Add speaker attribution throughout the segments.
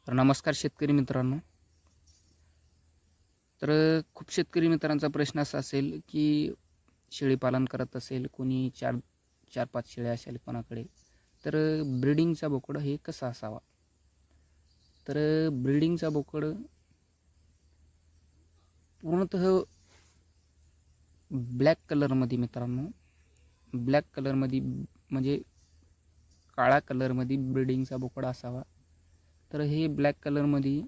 Speaker 1: तर नमस्कार शेतकरी मित्रांनो. तर खूप शेतकरी मित्रांचा प्रश्न असा असेल, की शेळी पालन करत असेल कोणी 4-5 शेळ्या असेल कोणाकडे, तर ब्रीडिंगचा बोकड हे कसा असावा? तर ब्रीडिंगचा बोकड पूर्णतः ब्लॅक कलरमध्ये मित्रांनो, ब्लॅक कलरमध्ये म्हणजे काळ्या कलरमध्ये ब्रीडिंगचा बोकड असावा. तर हे ब्लॅक कलरमध्ये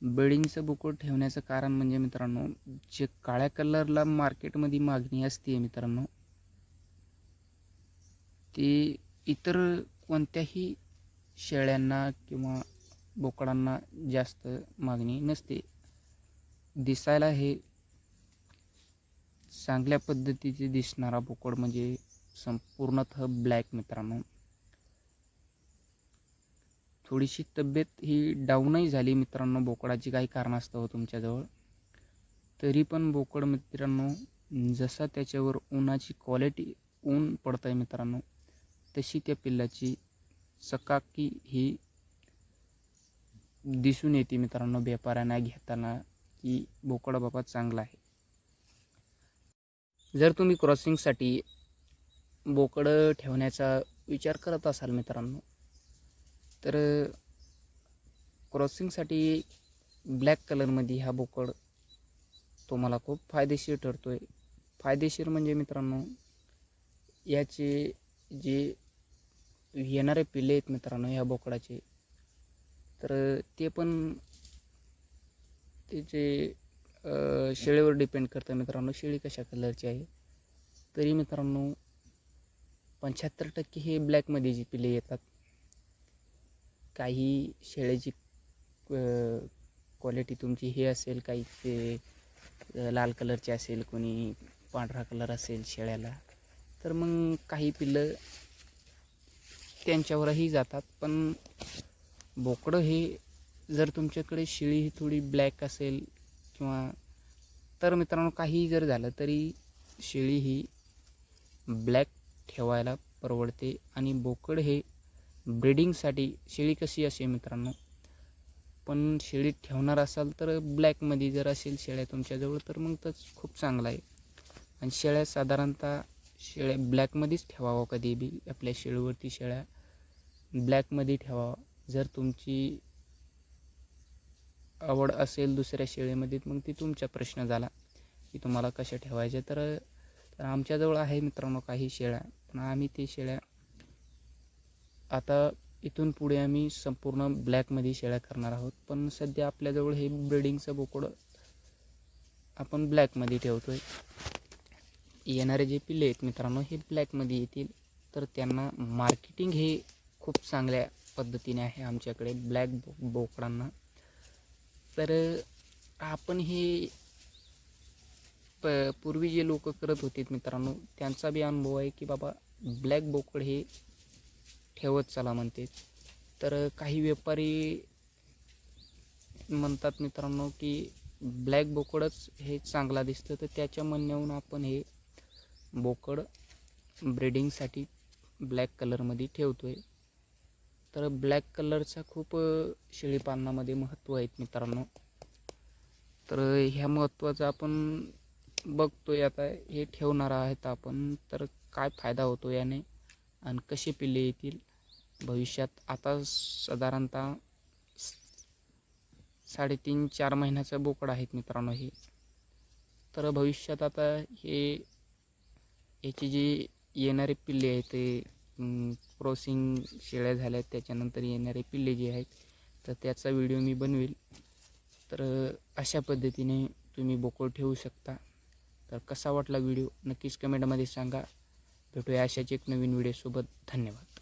Speaker 1: ब्रीडिंगचं बोकड ठेवण्याचं कारण म्हणजे मित्रांनो, जे काळ्या कलरला मार्केटमध्ये मागणी असते मित्रांनो, ते इतर कोणत्याही शेळ्यांना किंवा बोकडांना जास्त मागणी नसते. दिसायला हे चांगल्या पद्धतीचे दिसणारा बोकड म्हणजे संपूर्णतः ब्लॅक मित्रांनो. थोडीशी तब्येत ही डाऊनही झाली मित्रांनो बोकडाची काही कारणास्तव तुमच्याजवळ, तरी पण बोकड मित्रांनो, जसा त्याच्यावर उन्हाची क्वालिटी ऊन पडतं आहे मित्रांनो, तशी त्या पिल्लाची चकाकी ही दिसून येते मित्रांनो व्यापाऱ्यांना घेताना, की बोकड बाबा चांगला आहे. जर तुम्ही क्रॉसिंगसाठी बोकड ठेवण्याचा विचार करत असाल मित्रांनो, तर क्रॉसिंगसाठी ब्लॅक कलरमध्ये हा बोकड तुम्हाला खूप फायदेशीर ठरतो आहे. फायदेशीर म्हणजे मित्रांनो, याचे जे येणारे पिल्ले आहेत मित्रांनो ह्या बोकडाचे, तर ते पण त्याचे शेळीवर डिपेंड करतं मित्रांनो, शेळी कशा कलरची आहे. तरी मित्रांनो 75% हे ब्लॅकमध्ये जी पिल्ले येतात. काही शेळीची क्वालिटी तुमची हे असेल, काही ते लाल कलरचे असेल, कोणी पांढरा कलर असेल शेळ्याला, तर मग काही पिल्लं त्यांच्यावरही जातात. पण बोकडं हे जर तुमच्याकडे शेळी ही थोडी ब्लॅक असेल किंवा, तर मित्रांनो काहीही जर झालं तरी शेळी ही ब्लॅक ठेवायला परवडते. आणि बोकड हे ब्रीडिंगसाठी शेळी कशी असेल मित्रांनो, पण शेळी ठेवणार असाल तर ब्लॅकमध्ये जर असेल शेळ्या तुमच्याजवळ, तर मग तर खूप चांगलं आहे. आणि शेळ्या साधारणतः ब्लॅकमध्येच ठेवावं. कधी बी आपल्या शेळीवरती शेळ्या ब्लॅकमध्ये ठेवावं. जर तुमची आवड असेल दुसऱ्या शेळीमध्ये, मग ती तुमचा प्रश्न झाला की तुम्हाला कशा ठेवायच्या. तर आमच्याजवळ आहे मित्रांनो काही शेळ्या, पण आम्ही ते शेळ्या आता इथून पुढे आम्ही संपूर्ण ब्लॅकमध्ये शेळ्या करणार आहोत. पण सध्या आपल्याजवळ हे ब्रीडिंगचं बोकड आपण ब्लॅकमध्ये ठेवतो आहे. येणारे जे पिल्ले आहेत मित्रांनो हे ब्लॅकमध्ये येतील, तर त्यांना मार्केटिंग हे खूप चांगल्या पद्धतीने आहे आमच्याकडे ब्लॅक बोकडांना. तर आपण हे पूर्वी जे लोक करत होते मित्रांनो, त्यांचा बी अनुभव आहे की बाबा ब्लॅक बोकड हे ठेवत चला म्हणते. तर काही व्यापारी म्हणतात मित्रांनो की ब्लॅक बोकडच हे चांगला दिसतं, तर त्याच्या म्हणण्याहून आपण हे बोकड ब्रीडिंगसाठी ब्लॅक कलरमध्ये ठेवतो आहे. तर ब्लॅक कलरचा खूप शेळीपालनामध्ये महत्त्व आहेत मित्रांनो. तर ह्या महत्त्वाचं आपण बघतोय आता, हे ठेवणार आहेत आपण, तर काय फायदा होतो याने आणि कसे पिल्ले येतील भविष्यात. आता साधारणतः 3.5-4 महिन्याचं बोकड आहेत मित्रांनो हे. तर भविष्यात आता हे याची जी येणारे पिल्ले आहेत ते क्रॉसिंग शेळ्या झाल्या त्याच्यानंतर येणारे पिल्ले जे आहेत, तर त्याचा व्हिडिओ मी बनवेल. तर अशा पद्धतीने तुम्ही बोकड ठेवू शकता. तर कसा वाटला व्हिडिओ नक्कीच कमेंटमध्ये सांगा. भेटूया अशाच एक नवीन व्हिडिओसोबत. धन्यवाद.